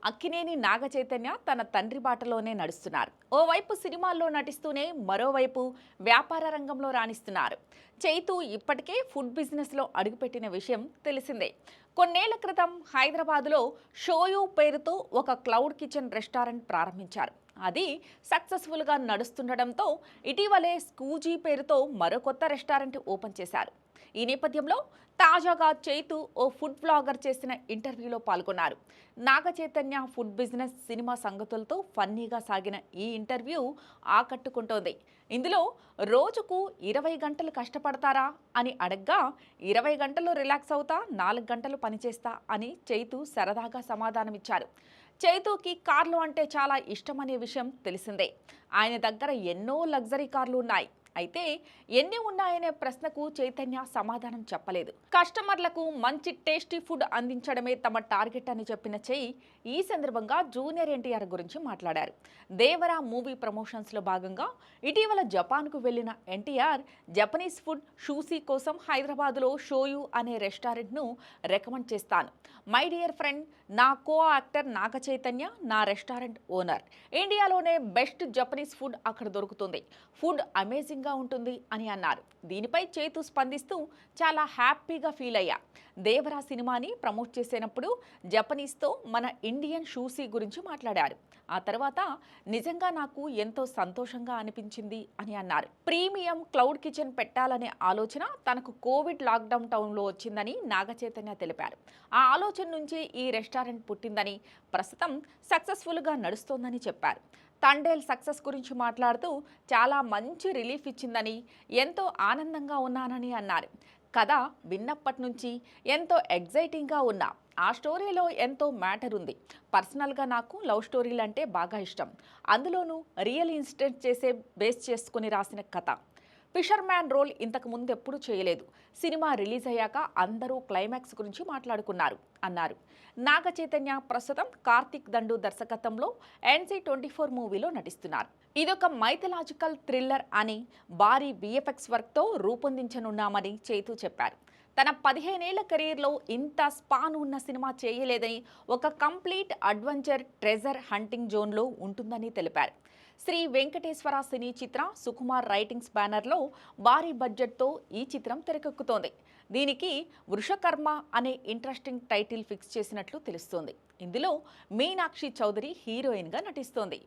అక్కినేని నాగచైతన్య తన తండ్రి బాటలోనే నడుస్తున్నారు. ఓవైపు సినిమాల్లో నటిస్తూనే మరోవైపు వ్యాపార రంగంలో రాణిస్తున్నారు. చైతు ఇప్పటికే ఫుడ్ బిజినెస్లో అడుగుపెట్టిన విషయం తెలిసిందే. కొన్నేళ్ల క్రితం హైదరాబాద్లో షోయూ పేరుతో ఒక క్లౌడ్ కిచెన్ రెస్టారెంట్ ప్రారంభించారు. అది సక్సెస్ఫుల్గా నడుస్తుండటంతో ఇటీవలే స్కూజీ పేరుతో మరో కొత్త రెస్టారెంట్ ఓపెన్ చేశారు. ఈ నేపథ్యంలో తాజాగా చైతు ఓ ఫుడ్ బ్లాగర్ చేసిన ఇంటర్వ్యూలో పాల్గొన్నారు. నాగచైతన్య ఫుడ్ బిజినెస్ సినిమా సంగతులతో ఫన్నీగా సాగిన ఈ ఇంటర్వ్యూ ఆకట్టుకుంటోంది. ఇందులో రోజుకు 20 గంటలు కష్టపడతారా అని అడగ్గా 20 గంటలు రిలాక్స్ అవుతా 4 గంటలు పనిచేస్తా అని చైతు సరదాగా సమాధానమిచ్చారు. చైతుకి కార్లు అంటే చాలా ఇష్టమనే విషయం తెలిసిందే. ఆయన దగ్గర ఎన్నో లగ్జరీ కార్లు ఉన్నాయి. అయితే ఎన్ని ఉన్నాయనే ప్రశ్నకు చైతన్య సమాధానం చెప్పలేదు. కస్టమర్లకు మంచి టేస్టీ ఫుడ్ అందించడమే తమ టార్గెట్ అని చెప్పిన ఈ సందర్భంగా జూనియర్ ఎన్టీఆర్ గురించి మాట్లాడారు. దేవరా మూవీ ప్రమోషన్స్లో భాగంగా ఇటీవల జపాన్కు వెళ్లిన ఎన్టీఆర్ జపనీస్ ఫుడ్ షూసీ కోసం హైదరాబాద్లో షోయూ అనే రెస్టారెంట్ను రికమెండ్ చేస్తాను. మై డియర్ ఫ్రెండ్, నా కో యాక్టర్ నాగ చైతన్య నా రెస్టారెంట్ ఓనర్. ఇండియాలోనే బెస్ట్ జపనీస్ ఫుడ్ అక్కడ దొరుకుతుంది. ఫుడ్ అమేజింగ్గా ఉంటుంది అని అన్నారు. దీనిపై చైతు స్పందిస్తూ చాలా హ్యాపీగా ఫీల్ అయ్యా. దేవరా సినిమాని ప్రమోట్ చేసేటప్పుడు జపనీస్తో మన ఇండియన్ షూసీ గురించి మాట్లాడారు. ఆ తర్వాత నిజంగా నాకు ఎంతో సంతోషంగా అనిపించింది అని అన్నారు. ప్రీమియం క్లౌడ్ కిచెన్ పెట్టాలనే ఆలోచన తనకు కోవిడ్ లాక్డౌన్ టౌన్లో వచ్చిందని నాగచైతన్య తెలిపారు. ఆ ఆలోచన నుంచి ఈ రెస్టారెంట్ పుట్టిందని, ప్రస్తుతం సక్సెస్ఫుల్గా నడుస్తోందని చెప్పారు. తండేల్ సక్సెస్ గురించి మాట్లాడుతూ చాలా మంచి రిలీఫ్ ఇచ్చిందని, ఎంతో ఆనందంగా ఉన్నానని అన్నారు. కథ విన్నప్పటి నుంచి ఎంతో ఎగ్జైటింగ్గా ఉన్నా. ఆ స్టోరీలో ఎంతో మ్యాటర్ ఉంది. పర్సనల్గా నాకు లవ్ స్టోరీలు అంటే బాగా ఇష్టం. అందులోనూ రియల్ ఇన్సిడెంట్ బేస్ చేసుకుని రాసిన కథ. ఫిషర్ మ్యాన్ రోల్ ఇంతకు ముందు ఎప్పుడూ చేయలేదు. సినిమా రిలీజ్ అయ్యాక అందరూ క్లైమాక్స్ గురించి మాట్లాడుకున్నారు అన్నారు. నాగ చైతన్య ప్రస్తుతం కార్తిక్ దండు దర్శకత్వంలో NC24 మూవీలో నటిస్తున్నారు. ఇదొక మైథలాజికల్ థ్రిల్లర్ అని, భారీ VFX వర్క్తో రూపొందించనున్నామని చైతు చెప్పారు. తన 15 ఏళ్ల కెరీర్లో ఇంత స్పాన్ ఉన్న సినిమా చేయలేదని, ఒక కంప్లీట్ అడ్వెంచర్ ట్రెజర్ హంటింగ్ జోన్లో ఉంటుందని తెలిపారు. శ్రీ వెంకటేశ్వర సినీ చిత్ర సుకుమార్ రైటింగ్స్ బ్యానర్లో భారీ బడ్జెట్తో ఈ చిత్రం తెరకెక్కుతోంది. దీనికి వృషకర్మ అనే ఇంట్రెస్టింగ్ టైటిల్ ఫిక్స్ చేసినట్లు తెలుస్తోంది. ఇందులో మీనాక్షి చౌదరి హీరోయిన్గా నటిస్తోంది.